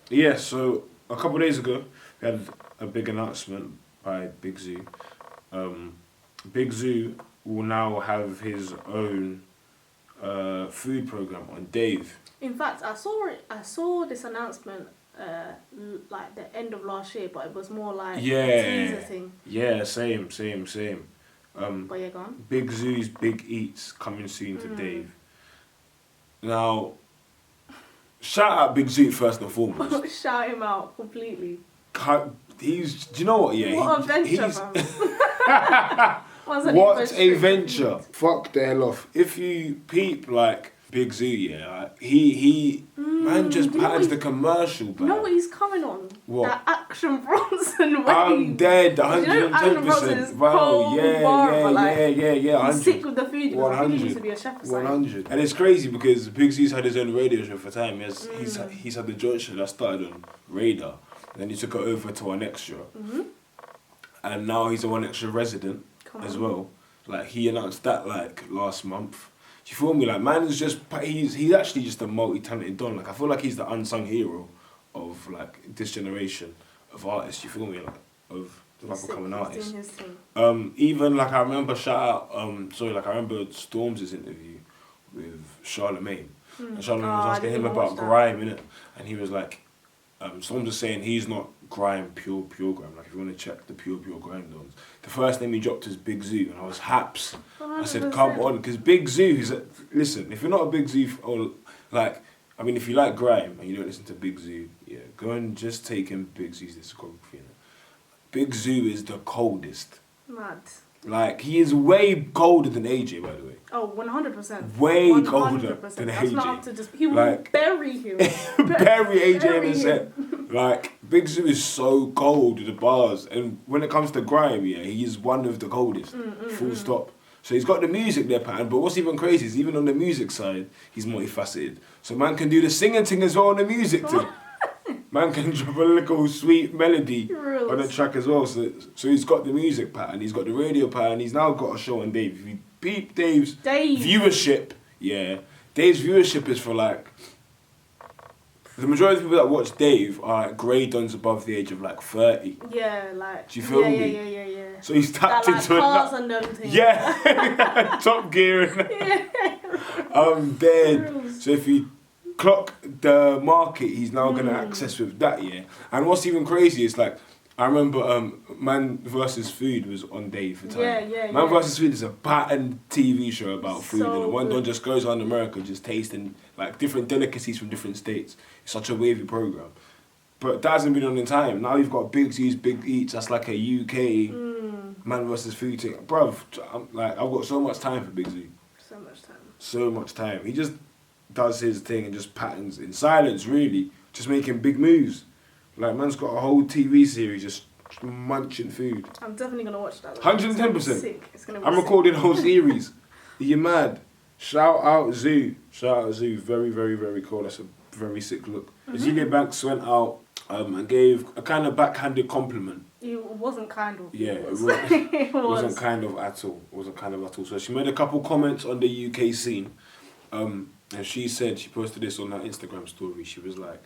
Yeah, so a couple of days ago, we had a big announcement by Big Zuu. Big Zuu will now have his own food program on Dave. In fact, I saw it. I saw this announcement like the end of last year, but it was more like a teaser thing. Yeah, same. But yeah, go on. Big Zoo's Big Eats coming soon to Dave. Now, shout out Big Zoo first and foremost. Shout him out completely. He's. Do you know what? Yeah. What a venture, What a venture! Fuck the hell off. If you peep like Big Zuu, yeah, like, he man just patterns the commercial. You know what he's coming on? What? That Action Bronson wave. I'm dead, 110%. Wow, yeah. He's sick with the food. 100. He used to be a chef. 100. And it's crazy because Big Zoo's had his own radio show for time. He's had the joint show that started on Radar. And then he took it over to One Extra. And now he's a One Extra resident as well. Like, he announced that, like, last month. Do you feel me? Like, man is just... He's actually just a multi-talented don. Like, I feel like he's the unsung hero of, like, this generation of artists. You feel me? Like, of the up-and-coming artists. Even, like, I remember I remember Storms' interview with Charlemagne. And Charlemagne was asking him about grime, innit? And he was like... Storms was saying he's not grime, pure grime. Like, if you want to check the pure grime dons, the first name he dropped is Big Zuu, and I was haps. 100%. I said, come on, because Big Zuu is listen. If you're not a Big Zuu, or like, I mean, if you like grime and you don't listen to Big Zuu, yeah, go and just take in Big Zoo's discography. Big Zuu is the coldest. Mad. Like, he is way colder than AJ, by the way. Oh, 100%. Way 100%. Colder than That's AJ. Not up to just, he will like, bury him. Bury AJ in the set. Like, Big Zuu is so cold with the bars. And when it comes to grime, yeah, he is one of the coldest. Full stop. So he's got the music there, pattern. But what's even crazy is even on the music side, he's multifaceted. So man can do the singing thing as well on the music thing. Man can drop a little sweet melody on the track as well. So he's got the music pattern, he's got the radio pattern, he's now got a show on Dave. If you beat Dave's viewership, yeah, Dave's viewership is for like... The majority of people that watch Dave are like grey dons above the age of like 30. Yeah, like... Do you feel me? Yeah. So he's tapped that, into... Cars and them things. Yeah! Top Gear. I'm dead. So if you clock the market, he's now going to access with that, yeah. And what's even crazy is like, I remember Man vs. Food was on Dave for time. Man vs. Food is a pattern TV show about food, and one don just goes around America just tasting like different delicacies from different states. It's such a wavy program. But that hasn't been on in time. Now you've got Big Zoo's Big Eats, that's like a UK Man vs. Food thing. Bruv, I've got so much time for Big Zuu. So much time. He just does his thing and just patterns in silence, really, just making big moves. Like, man's got a whole TV series just munching food. I'm definitely going to watch that. 110%. I'm recording a whole series. Are you mad? Shout out Zuu. Very, very, very cool. That's a very sick look. Azealia Banks went out and gave a kind of backhanded compliment. It wasn't kind of. Yeah, it wasn't kind of at all. So she made a couple comments on the UK scene. And she said, she posted this on her Instagram story. She was like,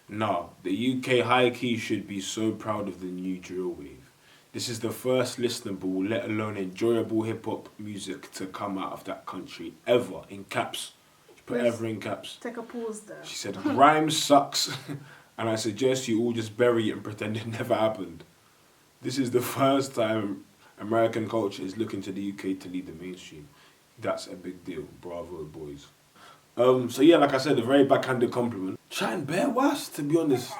nah, the UK high key should be so proud of the new drill wave. This is the first listenable, let alone enjoyable hip-hop music to come out of that country ever, in caps. She put ever in caps. Take a pause there. She said, rhyme sucks, and I suggest you all just bury it and pretend it never happened. This is the first time American culture is looking to the UK to lead the mainstream. That's a big deal. Bravo, boys. So yeah, like I said, a very backhanded compliment. Chatting bare was, to be honest.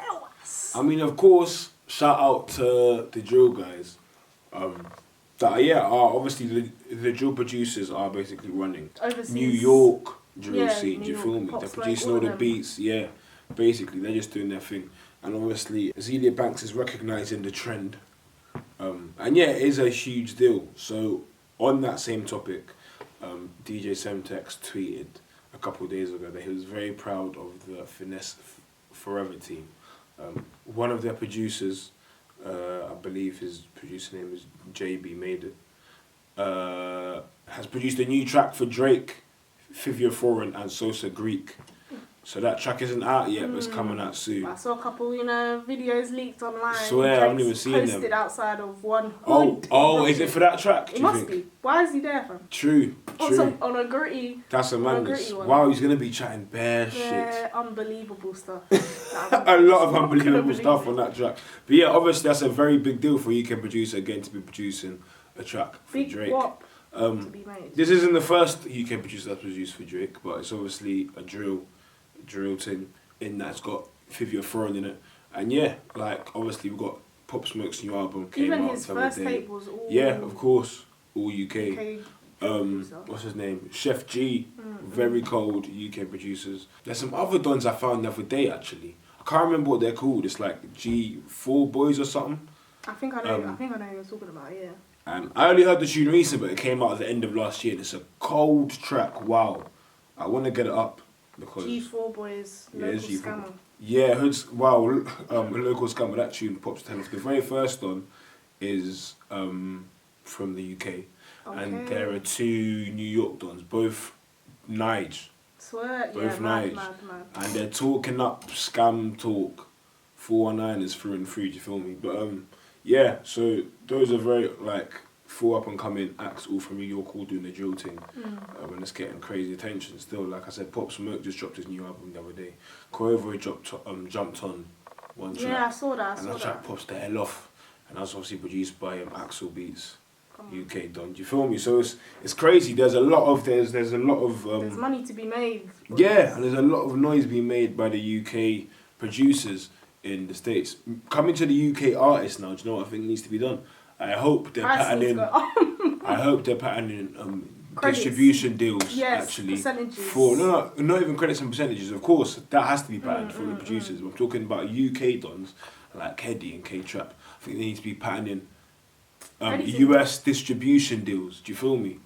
I mean, of course, shout out to the drill guys. Are obviously the drill producers are basically running overseas. New York drill scene. Do you feel me? They're producing all the beats. Yeah, basically they're just doing their thing. And obviously, Azealia Banks is recognizing the trend. And yeah, it is a huge deal. So on that same topic, DJ Semtex tweeted a couple of days ago that he was very proud of the Finesse Forever team. One of their producers, I believe his producer name is JB Made It, has produced a new track for Drake, Fivio Foreign and Sosa Greek. So that track isn't out yet, but it's coming out soon. I saw a couple, videos leaked online. I swear, I haven't even seen them. Posted outside of one. Oh, is it for that track? It must be. Why is he there, fam? True. On a gritty. That's a madness. Wow, he's gonna be chatting bare shit. Yeah, unbelievable stuff. A lot of unbelievable stuff on that track. But yeah, obviously that's a very big deal for a UK producer again to be producing a track for big Drake. Wop to be made. This isn't the first UK producer that's produced for Drake, but it's obviously a drill thing in that it's got Fivio Foreign in it. And yeah, like obviously we've got Pop Smoke's new album came Even out his the other first day. tape was all... Yeah, of course. All UK. producer. What's his name? Chef G. Very cold UK producers. There's some other dons I found the other day actually. I can't remember what they're called. It's like G4 Boys or something. I think I know who you're talking about, yeah. And I only heard the tune recently, but it came out at the end of last year and it's a cold track. Wow. I want to get it up because... G4 Boys, Local Scammer. Yeah, Local Scammer, that tune pops 10 off. The very first one is from the UK. Okay. And there are two New York dons, both Nige. Swear, both mad. And they're talking up scam talk 419ers through and through, do you feel me? But yeah, so those are very like full up and coming acts all from New York all doing the drill thing. And it's getting crazy attention still. Like I said, Pop Smoke just dropped his new album the other day. Quavo jumped on one track. Yeah, I saw that. And that track pops the hell off. And that's obviously produced by Axel Beats. UK don, do you feel me? So it's crazy. There's a lot of there's money to be made. Yeah, and there's a lot of noise being made by the UK producers in the States. Coming to the UK artists now, do you know what I think needs to be done? I hope they're patterning distribution deals actually percentages. For not even credits and percentages. Of course, that has to be patterned for the producers. I'm talking about UK dons like Heady and K-Trap. I think they need to be patterning US distribution deals, do you feel me?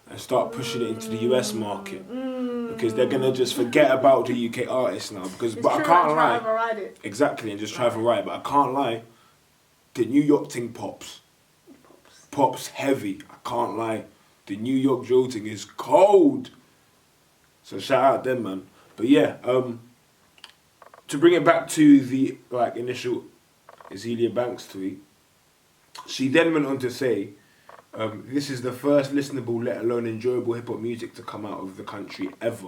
And start pushing it into the US market. Because they're going to just forget about the UK artists now. But I can't lie. Exactly, and just try to ride. But I can't lie. The New York thing pops. Pops heavy. I can't lie. The New York drill thing is cold. So shout out them, man. But yeah, to bring it back to the initial Azealia Banks tweet, she then went on to say, this is the first listenable, let alone enjoyable hip-hop music to come out of the country ever.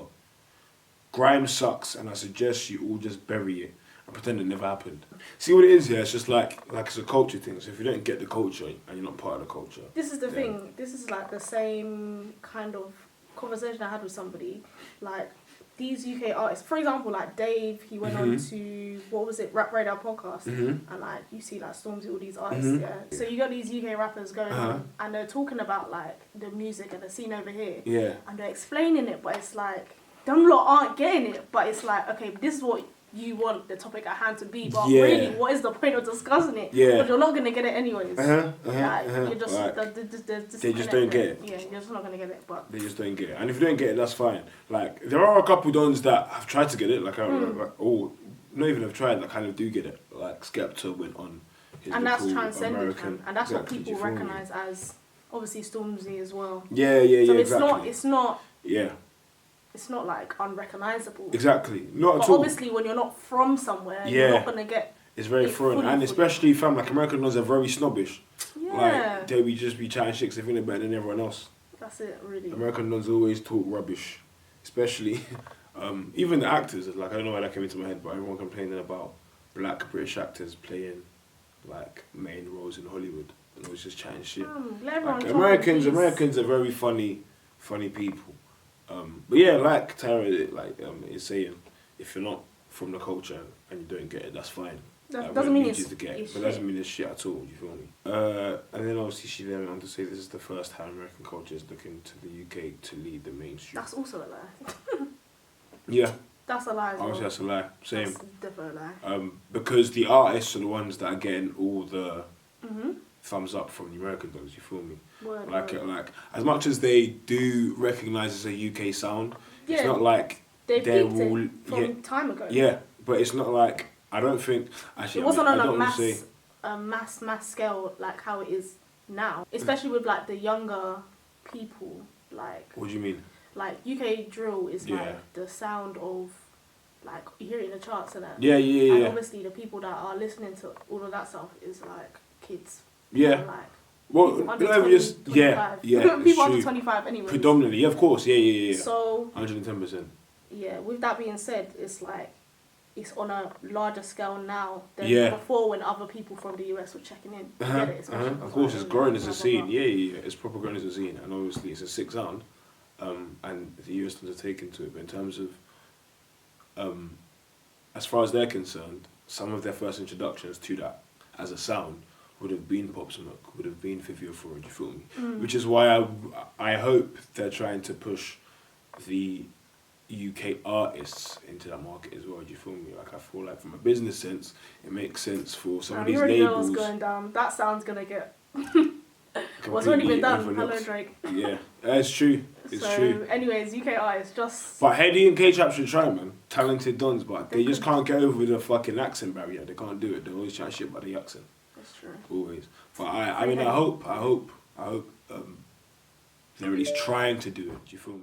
Grime sucks, and I suggest you all just bury it and pretend it never happened. See what it is here? It's just like it's a culture thing. So if you don't get the culture and you're not part of the culture... This is the thing. This is like the same kind of conversation I had with somebody. Like, these UK artists, for example, like Dave, he went on to, what was it, Rap Radar podcast, and like you see like Stormzy, all these artists, So you got these UK rappers going on, and they're talking about like the music and the scene over here, and they're explaining it, but it's like, them lot aren't getting it, but it's like, okay, this is what you want the topic at hand to be, but really, what is the point of discussing it? But you're not going to get it anyways. You're just, they just don't get it. Yeah, you're just not going to get it. But they just don't get it. And if you don't get it, that's fine. Like, there are a couple dons that have tried to get it, not even have tried, that kind of do get it. Like, Skepta went on his and that's transcended, and that's what people recognise as, obviously, Stormzy as well. Yeah, so it's not... Yeah. It's not like unrecognisable. Exactly, not but at all. Obviously, when you're not from somewhere, you're not gonna get. It's very foreign, and especially like American ones are very snobbish. Yeah. Like they would just be chatting shit 'cause they think they're better than everyone else. That's it, really. American ones always talk rubbish, especially even the actors. Like I don't know why that came into my head, but everyone complaining about black British actors playing like main roles in Hollywood, and always just chatting shit. Like, Americans are very funny people. But yeah, like Tyra is saying, if you're not from the culture and you don't get it, that's fine. That doesn't mean it's but doesn't mean it's shit at all, you feel me? And then obviously she then went on to say this is the first time American culture is looking to the UK to lead the mainstream. That's also a lie. Yeah. That's a lie as well. Obviously that's a lie. Same. That's definitely a lie. Because the artists are the ones that are getting all the thumbs up from the American dogs, you feel me? Like as much as they do recognise as a UK sound, it's not like they're all from time ago. Yeah, but it's not like I don't think actually it wasn't on a mass scale like how it is now, especially with like the younger people. Like what do you mean? Like UK drill is like the sound of like you hear it in the charts and that. Yeah. And obviously the people that are listening to all of that stuff is like kids. Yeah. And, like, well, people under no, 20, just 25. People under 25 anyway. Predominantly, yeah, of course, yeah. So 110%. Yeah, with that being said, it's like it's on a larger scale now than before when other people from the US were checking in. Get it? Of course, it's growing as a scene. Yeah. It's proper growing as a scene, and obviously it's a sick sound, and the US are taken to it. But in terms of, as far as they're concerned, some of their first introductions to that as a sound would have been Pop Smoke, would have been 5004, do you feel me? Which is why I hope they're trying to push the UK artists into that market as well, do you feel me? Like, I feel like from a business sense, it makes sense for some of these labels. Going down. That sound's gonna get... What's already been done? Hello, Drake. Yeah, it's true. It's true. Anyways, UK artists just... But Heady and K-Trap should try, man. Talented dons, but they just can't get over the fucking accent barrier. They can't do it. They always chat shit about the accent. That's true. Always. But I mean, I hope they're at least trying to do it. Do you feel me?